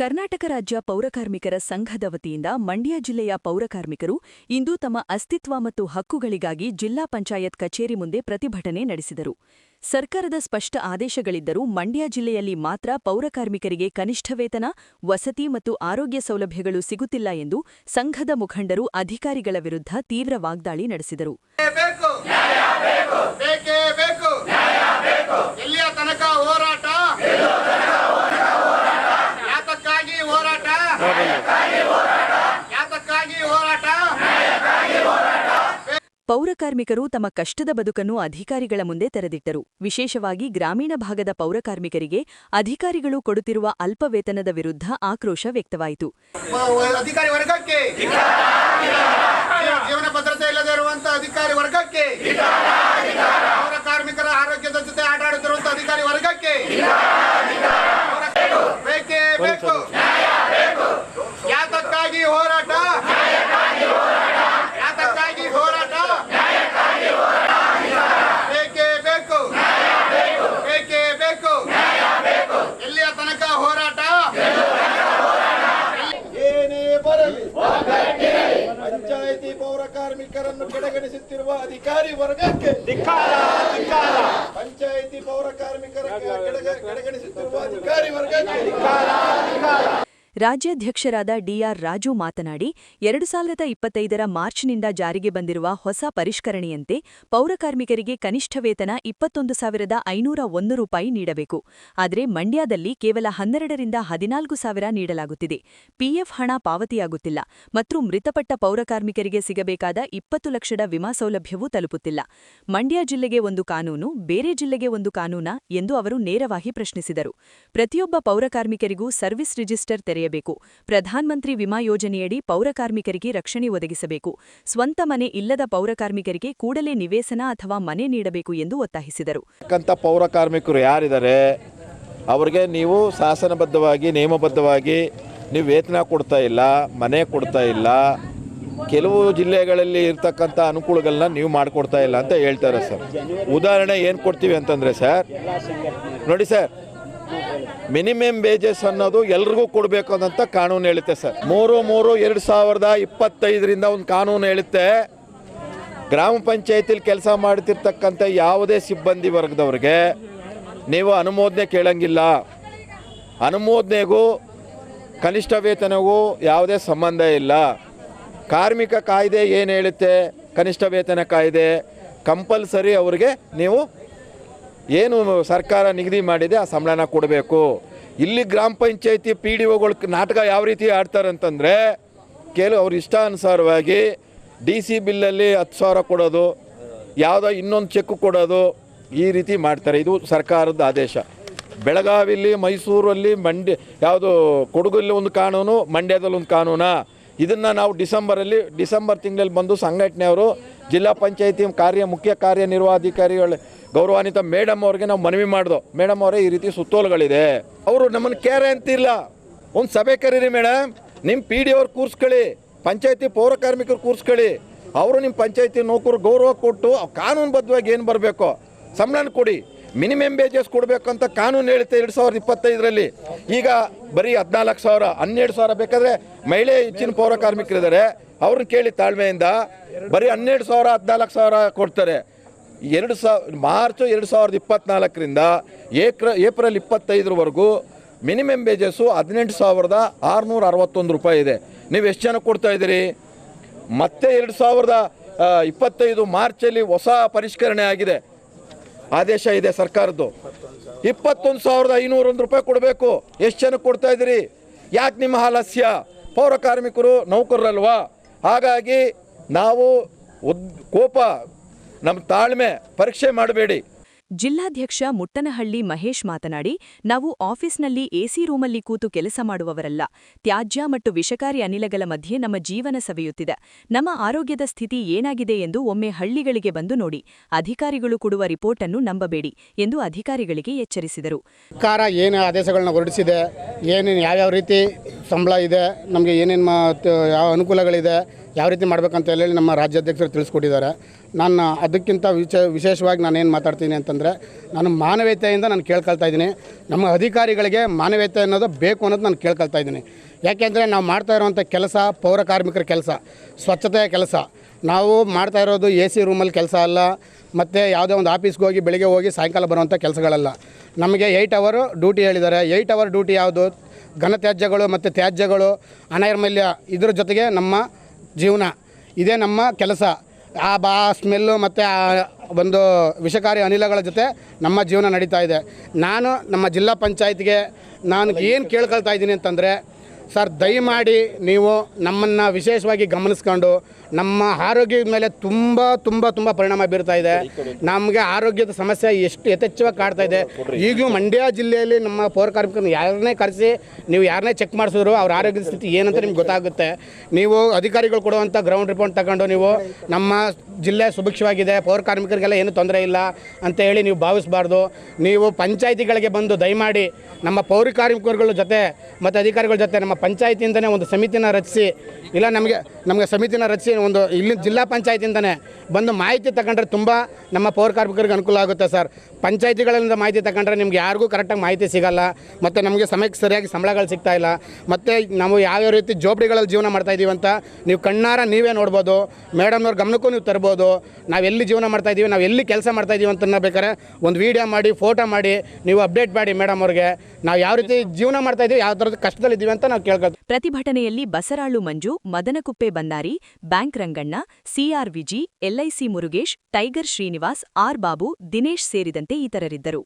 ಕರ್ನಾಟಕ ರಾಜ್ಯ ಪೌರಕಾರ್ಮಿಕರ ಸಂಘದ ವತಿಯಿಂದ ಮಂಡ್ಯ ಜಿಲ್ಲೆಯ ಪೌರಕಾರ್ಮಿಕರು ಇಂದು ತಮ್ಮ ಅಸ್ತಿತ್ವ ಮತ್ತು ಹಕ್ಕುಗಳಿಗಾಗಿ ಜಿಲ್ಲಾ ಪಂಚಾಯತ್ ಕಚೇರಿ ಮುಂದೆ ಪ್ರತಿಭಟನೆ ನಡೆಸಿದರು. ಸರ್ಕಾರದ ಸ್ಪಷ್ಟ ಆದೇಶಗಳಿದ್ದರೂ ಮಂಡ್ಯ ಜಿಲ್ಲೆಯಲ್ಲಿ ಮಾತ್ರ ಪೌರಕಾರ್ಮಿಕರಿಗೆ ಕನಿಷ್ಠ ವೇತನ, ವಸತಿ ಮತ್ತು ಆರೋಗ್ಯ ಸೌಲಭ್ಯಗಳು ಸಿಗುತ್ತಿಲ್ಲ ಎಂದು ಸಂಘದ ಮುಖಂಡರು ಅಧಿಕಾರಿಗಳ ವಿರುದ್ಧ ತೀವ್ರ ವಾಗ್ದಾಳಿ ನಡೆಸಿದರು. ಪೌರಕಾರ್ಮಿಕರು ತಮ್ಮ ಕಷ್ಟದ ಬದುಕನ್ನು ಅಧಿಕಾರಿಗಳ ಮುಂದೆ ತೆರೆದಿಟ್ಟರು. ವಿಶೇಷವಾಗಿ ಗ್ರಾಮೀಣ ಭಾಗದ ಪೌರಕಾರ್ಮಿಕರಿಗೆ ಅಧಿಕಾರಿಗಳು ಕೊಡುತ್ತಿರುವ ಅಲ್ಪ ವೇತನದ ವಿರುದ್ಧ ಆಕ್ರೋಶ ವ್ಯಕ್ತವಾಯಿತು. ಅಧಿಕಾರಿ ವರ್ಗಕ್ಕೆ, ಜೀವನ ಭದ್ರತೆ ಇಲ್ಲದೆ ಇರುವಂತಹ ಅಧಿಕಾರಿ ವರ್ಗಕ್ಕೆ, ಪೌರಕಾರ್ಮಿಕರ ಆರೋಗ್ಯದ ಜೊತೆ ಆಟ ಆಡುತ್ತಿರುವಂತಹ ಅಧಿಕಾರಿ ವರ್ಗಕ್ಕೆ ಬೇಕೇ ಬೇಕು. ಯಾತಕ್ಕಾಗಿ ಹೋರಾಟ? ಯಾತಕ್ಕಾಗಿ ಹೋರಾಟ? ಬೇಕೇ ಬೇಕು, ಬೇಕೇ ಬೇಕು. ಎಲ್ಲಿಯ ತನಕ ಹೋರಾಟ? ಏನೇ ಬರಲಿ ಪಂಚಾಯಿತಿ ಪೌರಕಾರ್ಮಿಕರನ್ನು ಕಡೆಗಣಿಸುತ್ತಿರುವ ಅಧಿಕಾರಿ ವರ್ಗಕ್ಕೆ, ಪಂಚಾಯಿತಿ ಪೌರಕಾರ್ಮಿಕರ ಕಡೆಗಣಿಸುತ್ತಿರುವ ಅಧಿಕಾರಿ ವರ್ಗಕ್ಕೆ. ರಾಜ್ಯಾಧ್ಯಕ್ಷರಾದ ಡಿಆರ್ ರಾಜು ಮಾತನಾಡಿ, 2025ರ ಮಾರ್ಚ್ನಿಂದ ಜಾರಿಗೆ ಬಂದಿರುವ ಹೊಸ ಪರಿಷ್ಕರಣೆಯಂತೆ ಪೌರಕಾರ್ಮಿಕರಿಗೆ ಕನಿಷ್ಠ ವೇತನ 21,501 ರೂಪಾಯಿ ನೀಡಬೇಕು. ಆದರೆ ಮಂಡ್ಯದಲ್ಲಿ ಕೇವಲ 12ರಿಂದ 14,000 ನೀಡಲಾಗುತ್ತಿದೆ. ಪಿಎಫ್ ಹಣ ಪಾವತಿಯಾಗುತ್ತಿಲ್ಲ ಮತ್ತು ಮೃತಪಟ್ಟ ಪೌರಕಾರ್ಮಿಕರಿಗೆ ಸಿಗಬೇಕಾದ 20 ಲಕ್ಷದ ವಿಮಾ ಸೌಲಭ್ಯವೂ ತಲುಪುತ್ತಿಲ್ಲ. ಮಂಡ್ಯ ಜಿಲ್ಲೆಗೆ ಒಂದು ಕಾನೂನು, ಬೇರೆ ಜಿಲ್ಲೆಗೆ ಒಂದು ಕಾನೂನಾ ಎಂದು ಅವರು ನೇರವಾಗಿ ಪ್ರಶ್ನಿಸಿದರು. ಪ್ರತಿಯೊಬ್ಬ ಪೌರಕಾರ್ಮಿಕರಿಗೂ ಸರ್ವಿಸ್ ರಿಜಿಸ್ಟರ್ ತೆರೆಯಬೇಕು. ಪ್ರಧಾನಮಂತ್ರಿ ವಿಮಾ ಯೋಜನೆಯಡಿ ಪೌರಕಾರ್ಮಿಕರಿಗೆ ರಕ್ಷಣೆ ಒದಗಿಸಬೇಕು. ಸ್ವಂತ ಮನೆ ಇಲ್ಲದ ಪೌರಕಾರ್ಮಿಕರಿಗೆ ಕೂಡಲೇ ನಿವೇಶನ ಅಥವಾ ಮನೆ ನೀಡಬೇಕು ಎಂದು ಒತ್ತಾಯಿಸಿದರು. ಪೌರಕಾರ್ಮಿಕರು ಯಾರಿದ್ದಾರೆ ಅವರಿಗೆ ನೀವು ಶಾಸನಬದ್ಧವಾಗಿ ನಿಯಮಬದ್ಧವಾಗಿ ನೀವು ವೇತನ ಕೊಡ್ತಾ ಇಲ್ಲ, ಮನೆ ಕೊಡ್ತಾ ಇಲ್ಲ, ಕೆಲವು ಜಿಲ್ಲೆಗಳಲ್ಲಿ ಇರ್ತಕ್ಕಂಥ ಅನುಕೂಲಗಳನ್ನ ನೀವು ಮಾಡಿಕೊಡ್ತಾ ಇಲ್ಲ ಅಂತ ಹೇಳ್ತಾರೆ ಸರ್. ಉದಾಹರಣೆ ಏನು ಕೊಡ್ತೀವಿ ಅಂತಂದರೆ ಸರ್, ನೋಡಿ ಸರ್, ಮಿನಿಮಮ್ ವೇಜಸ್ ಅನ್ನೋದು ಎಲ್ರಿಗೂ ಕೊಡಬೇಕು ಅಂತ ಕಾನೂನು ಹೇಳುತ್ತೆ ಸರ್. 3/3/2025ರಿಂದ ಒಂದು ಕಾನೂನು ಹೇಳುತ್ತೆ, ಗ್ರಾಮ ಪಂಚಾಯತಿಲಿ ಕೆಲಸ ಮಾಡ್ತಿರ್ತಕ್ಕಂಥ ಯಾವುದೇ ಸಿಬ್ಬಂದಿ ವರ್ಗದವ್ರಿಗೆ ನೀವು ಅನುಮೋದನೆ ಕೇಳಂಗಿಲ್ಲ. ಅನುಮೋದನೆಗೂ ಕನಿಷ್ಠ ವೇತನಗೂ ಯಾವುದೇ ಸಂಬಂಧ ಇಲ್ಲ. ಕಾರ್ಮಿಕ ಕಾಯ್ದೆ ಏನು ಹೇಳುತ್ತೆ, ಕನಿಷ್ಠ ವೇತನ ಕಾಯ್ದೆ ಕಂಪಲ್ಸರಿ ಅವ್ರಿಗೆ ನೀವು ಏನು ಸರ್ಕಾರ ನಿಗದಿ ಮಾಡಿದೆ ಆ ಸಂಬಳನ ಕೊಡಬೇಕು. ಇಲ್ಲಿ ಗ್ರಾಮ ಪಂಚಾಯತಿ PDOಗಳು ನಾಟಕ ಯಾವ ರೀತಿ ಆಡ್ತಾರೆ ಅಂತಂದರೆ, ಕೆಲವು ಅವ್ರ ಇಷ್ಟಾನುಸಾರವಾಗಿ DC ಬಿಲ್ಲಲ್ಲಿ 10,000 ಕೊಡೋದು, ಯಾವುದೋ ಇನ್ನೊಂದು ಚೆಕ್ ಕೊಡೋದು, ಈ ರೀತಿ ಮಾಡ್ತಾರೆ. ಇದು ಸರ್ಕಾರದ ಆದೇಶ. ಬೆಳಗಾವಿಲಿ, ಮೈಸೂರಲ್ಲಿ, ಯಾವುದು ಕೊಡಗಲ್ಲಿ ಒಂದು ಕಾನೂನು, ಮಂಡ್ಯದಲ್ಲಿ ಒಂದು ಕಾನೂನು. ಇದನ್ನು ನಾವು ಡಿಸೆಂಬರ್ ತಿಂಗಳಲ್ಲಿ ಬಂದು ಸಂಘಟನೆಯವರು ಜಿಲ್ಲಾ ಪಂಚಾಯತಿ ಮುಖ್ಯ ಕಾರ್ಯನಿರ್ವಹಣಾಧಿಕಾರಿಗಳು ಗೌರವಾನ್ವಿತ ಮೇಡಮ್ ಅವ್ರಿಗೆ ನಾವು ಮನವಿ ಮಾಡಿದೋ, ಮೇಡಮ್ ಅವರೇ ಈ ರೀತಿ ಸುತ್ತೋಲೆಗಳಿದೆ, ಅವರು ನಮ್ಮನ್ನು ಕೇರೆ ಅಂತಿಲ್ಲ, ಒಂದು ಸಭೆ ಕರೀರಿ ಮೇಡಮ್, ನಿಮ್ಮ PDO ಅವ್ರು ಕೂರಿಸ್ಕೊಳ್ಳಿ, ಪಂಚಾಯತಿ ಪೌರಕಾರ್ಮಿಕರು ಕೂರಿಸ್ಕೊಳ್ಳಿ, ಅವರು ನಿಮ್ಮ ಪಂಚಾಯತಿ ನೌಕರು ಗೌರವ ಕೊಟ್ಟು ಕಾನೂನುಬದ್ಧವಾಗಿ ಏನು ಬರಬೇಕು ಸಂಬಳನ ಕೊಡಿ. ಮಿನಿಮಮ್ ವೇಜಸ್ ಕೊಡಬೇಕು ಅಂತ ಕಾನೂನು ಹೇಳುತ್ತೆ 2025ರಲ್ಲಿ. ಈಗ ಬರೀ 14,000, 12,000 ಬೇಕಾದರೆ ಮಹಿಳೆ ಹೆಚ್ಚಿನ ಪೌರಕಾರ್ಮಿಕರಿದ್ದಾರೆ, ಅವ್ರನ್ನ ಕೇಳಿ ತಾಳ್ಮೆಯಿಂದ. ಬರೀ 12,000, 14,000 ಕೊಡ್ತಾರೆ. ಮಾರ್ಚ್ 2024ರಿಂದ ಏಪ್ರಿಲ್ 25ರವರೆಗೂ ಮಿನಿಮಮ್ ವೇಜಸ್ಸು 18,661 ರೂಪಾಯಿ ಇದೆ. ನೀವು ಎಷ್ಟು ಜನ ಕೊಡ್ತಾ ಇದ್ದೀರಿ? ಮತ್ತೆ 2025 ಮಾರ್ಚಲ್ಲಿ ಹೊಸ ಪರಿಷ್ಕರಣೆ ಆಗಿದೆ, ಆದೇಶ ಇದೆ ಸರ್ಕಾರದ್ದು. 21,501 ರೂಪಾಯಿ ಕೊಡಬೇಕು. ಎಷ್ಟು ಜನಕ್ಕೆ ಕೊಡ್ತಾ ಇದ್ದೀರಿ? ಯಾಕೆ ನಿಮ್ಮ ಆಲಸ್ಯ? ಪೌರಕಾರ್ಮಿಕರು ನೌಕರರಲ್ವಾ? ಹಾಗಾಗಿ ನಾವು ಕೋಪ, ನಮ್ಮ ತಾಳ್ಮೆ ಪರೀಕ್ಷೆ ಮಾಡಬೇಡಿ. ಜಿಲ್ಲಾಧ್ಯಕ್ಷ ಮುಟ್ಟನಹಳ್ಳಿ ಮಹೇಶ್ ಮಾತನಾಡಿ, ನಾವು ಆಫೀಸ್ನಲ್ಲಿ AC ರೂಮಲ್ಲಿ ಕೂತು ಕೆಲಸ ಮಾಡುವವರಲ್ಲ. ತ್ಯಾಜ್ಯ ಮತ್ತು ವಿಷಕಾರಿ ಅನಿಲಗಳ ಮಧ್ಯೆ ನಮ್ಮ ಜೀವನ ಸವೆಯುತ್ತಿದೆ. ನಮ್ಮ ಆರೋಗ್ಯದ ಸ್ಥಿತಿ ಏನಾಗಿದೆ ಎಂದು ಒಮ್ಮೆ ಹಳ್ಳಿಗಳಿಗೆ ಬಂದು ನೋಡಿ. ಅಧಿಕಾರಿಗಳು ಕೊಡುವ ರಿಪೋರ್ಟ್ ಅನ್ನು ನಂಬಬೇಡಿ ಎಂದು ಅಧಿಕಾರಿಗಳಿಗೆ ಎಚ್ಚರಿಸಿದರು. ಸರ್ಕಾರ ಏನು ಆದೇಶಗಳನ್ನ ಹೊರಡಿಸಿದೆ, ಏನೇನು ಯಾವ್ಯಾವ ರೀತಿ ಸಂಬಳ ಇದೆ, ನಮಗೆ ಏನೇನು ಯಾವ ಅನುಕೂಲಗಳಿದೆ, ಯಾವ ರೀತಿ ಮಾಡಬೇಕಂತ ಹೇಳಿ ನಮ್ಮ ರಾಜ್ಯಾಧ್ಯಕ್ಷರು ತಿಳಿಸ್ಕೊಟ್ಟಿದ್ದಾರೆ. ನಾನು ಅದಕ್ಕಿಂತ ವಿಶೇಷವಾಗಿ ನಾನೇನು ಮಾತಾಡ್ತೀನಿ ಅಂತಂದರೆ, ನಾನು ಮಾನವೀಯತೆಯಿಂದ ನಾನು ಕೇಳ್ಕೊಳ್ತಾ ಇದ್ದೀನಿ. ನಮ್ಮ ಅಧಿಕಾರಿಗಳಿಗೆ ಮಾನವೀಯತೆ ಅನ್ನೋದು ಬೇಕು ಅನ್ನೋದು ನಾನು ಕೇಳ್ಕೊಳ್ತಾ ಇದ್ದೀನಿ. ಯಾಕೆಂದರೆ ನಾವು ಮಾಡ್ತಾ ಇರೋವಂಥ ಕೆಲಸ ಪೌರ ಕಾರ್ಮಿಕರ ಕೆಲಸ, ಸ್ವಚ್ಛತೆಯ ಕೆಲಸ. ನಾವು ಮಾಡ್ತಾ ಇರೋದು AC ರೂಮಲ್ಲಿ ಕೆಲಸ ಅಲ್ಲ, ಮತ್ತು ಯಾವುದೇ ಒಂದು ಆಫೀಸ್ಗೆ ಹೋಗಿ ಬೆಳಿಗ್ಗೆ ಹೋಗಿ ಸಾಯಂಕಾಲ ಬರುವಂಥ ಕೆಲಸಗಳಲ್ಲ. ನಮಗೆ 8 ಅವರ್ ಡ್ಯೂಟಿ ಹೇಳಿದ್ದಾರೆ. 8 ಅವರ್ ಡ್ಯೂಟಿ ಯಾವುದು? ಘನತ್ಯಾಜ್ಯಗಳು ಮತ್ತು ತ್ಯಾಜ್ಯಗಳು, ಅನೈರ್ಮಲ್ಯ, ಇದ್ರ ಜೊತೆಗೆ ನಮ್ಮ ಜೀವನ, ಇದೇ ನಮ್ಮ ಕೆಲಸ. ಆ ಸ್ಮೆಲ್ಲು ಮತ್ತು ಆ ಒಂದು ವಿಷಕಾರಿ ಅನಿಲಗಳ ಜೊತೆ ನಮ್ಮ ಜೀವನ ನಡೀತಾ ಇದೆ. ನಾನು ನಮ್ಮ ಜಿಲ್ಲಾ ಪಂಚಾಯತ್ಗೆ ನಾನು ಏನು ಕೇಳ್ಕೊಳ್ತಾ ಇದ್ದೀನಿ ಅಂತಂದರೆ, ಸರ್ ದಯಮಾಡಿ ನೀವು ನಮ್ಮನ್ನು ವಿಶೇಷವಾಗಿ ಗಮನಿಸ್ಕೊಂಡು ನಮ್ಮ ಆರೋಗ್ಯದ ಮೇಲೆ ತುಂಬ ತುಂಬ ತುಂಬ ಪರಿಣಾಮ ಬೀರ್ತಾ ಇದೆ. ನಮಗೆ ಆರೋಗ್ಯದ ಸಮಸ್ಯೆ ಎಷ್ಟು ಯಥೇಚ್ಛವಾಗಿ ಕಾಡ್ತಾ ಇದೆ. ಈಗಲೂ ಮಂಡ್ಯ ಜಿಲ್ಲೆಯಲ್ಲಿ ನಮ್ಮ ಪೌರ ಕಾರ್ಮಿಕರನ್ನು ಯಾರನ್ನೇ ಕರೆಸಿ ನೀವು ಯಾರನ್ನೇ ಚೆಕ್ ಮಾಡಿಸಿದ್ರು ಅವ್ರ ಆರೋಗ್ಯದ ಸ್ಥಿತಿ ಏನಂತ ನಿಮ್ಗೆ ಗೊತ್ತಾಗುತ್ತೆ. ನೀವು ಅಧಿಕಾರಿಗಳು ಕೊಡುವಂಥ ಗ್ರೌಂಡ್ ರಿಪೋರ್ಟ್ ತಗೊಂಡು ನೀವು ನಮ್ಮ ಜಿಲ್ಲೆ ಸುಭಿಕ್ಷವಾಗಿದೆ, ಪೌರ ಕಾರ್ಮಿಕರಿಗೆಲ್ಲ ಏನು ತೊಂದರೆ ಇಲ್ಲ ಅಂತ ಹೇಳಿ ನೀವು ಭಾವಿಸಬಾರ್ದು. ನೀವು ಪಂಚಾಯಿತಿಗಳಿಗೆ ಬಂದು ದಯಮಾಡಿ ನಮ್ಮ ಪೌರ ಕಾರ್ಮಿಕರುಗಳ ಜೊತೆ ಮತ್ತು ಅಧಿಕಾರಿಗಳ ಜೊತೆ ನಮ್ಮ ಪಂಚಾಯತಿಯಿಂದನೇ ಒಂದು ಸಮಿತಿನ ರಚಿಸಿ, ಇಲ್ಲ ನಮಗೆ ಸಮಿತಿನ ರಚಿಸಿ ಒಂದು ಇಲ್ಲಿ ಜಿಲ್ಲಾ ಪಂಚಾಯತಿಯಿಂದನೇ ಬಂದು ಮಾಹಿತಿ ತಗೊಂಡ್ರೆ ತುಂಬ ನಮ್ಮ ಪೌರ ಕಾರ್ಮಿಕರಿಗೆ ಅನುಕೂಲ ಆಗುತ್ತೆ ಸರ್. ಪಂಚಾಯತಿಗಳಿಂದ ಮಾಹಿತಿ ತಗೊಂಡ್ರೆ ನಿಮ್ಗೆ ಯಾರಿಗೂ ಕರೆಕ್ಟಾಗಿ ಮಾಹಿತಿ ಸಿಗಲ್ಲ, ಮತ್ತು ನಮಗೆ ಸಮಯಕ್ಕೆ ಸರಿಯಾಗಿ ಸಂಬಳಗಳು ಸಿಗ್ತಾ ಇಲ್ಲ, ಮತ್ತು ನಾವು ಯಾವ್ಯಾವ ರೀತಿ ಜೋಪಡಿಗಳಲ್ಲಿ ಜೀವನ ಮಾಡ್ತಾಯಿದ್ದೀವಿ ಅಂತ ನೀವು ಕಣ್ಣಾರ ನೀವೇ ನೋಡ್ಬೋದು. ಮೇಡಮ್ನವ್ರ ಗಮನಕ್ಕೂ ನೀವು ತರ್ಬೋದು. ನಾವು ಎಲ್ಲಿ ಜೀವನ ಮಾಡ್ತಾಯಿದ್ದೀವಿ, ನಾವು ಎಲ್ಲಿ ಕೆಲಸ ಮಾಡ್ತಾಯಿದ್ದೀವಿ ಅಂತ ಬೇಕಾದ್ರೆ ಒಂದು ವೀಡಿಯೋ ಮಾಡಿ, ಫೋಟೋ ಮಾಡಿ ನೀವು ಅಪ್ಡೇಟ್ ಮಾಡಿ ಮೇಡಮ್ ಅವ್ರಿಗೆ, ನಾವು ಯಾವ ರೀತಿ ಜೀವನ ಮಾಡ್ತಾಯಿದ್ದೀವಿ, ಯಾವ ಥರದ ಕಷ್ಟದಲ್ಲಿದ್ದೀವಿ ಅಂತ ನಾವು ಕೇಳ್ಕೊಳ್ತೀವಿ. ಪ್ರತಿಭಟನೆಯಲ್ಲಿ Basaralu Manju, Madanakuppe Bannari, bank Ranganna, CR Viji, LIC Murugesh, tiger Srinivas, R Babu, Dinesh ಸೇರಿದಂತೆ ಇತರರಿದ್ದರು.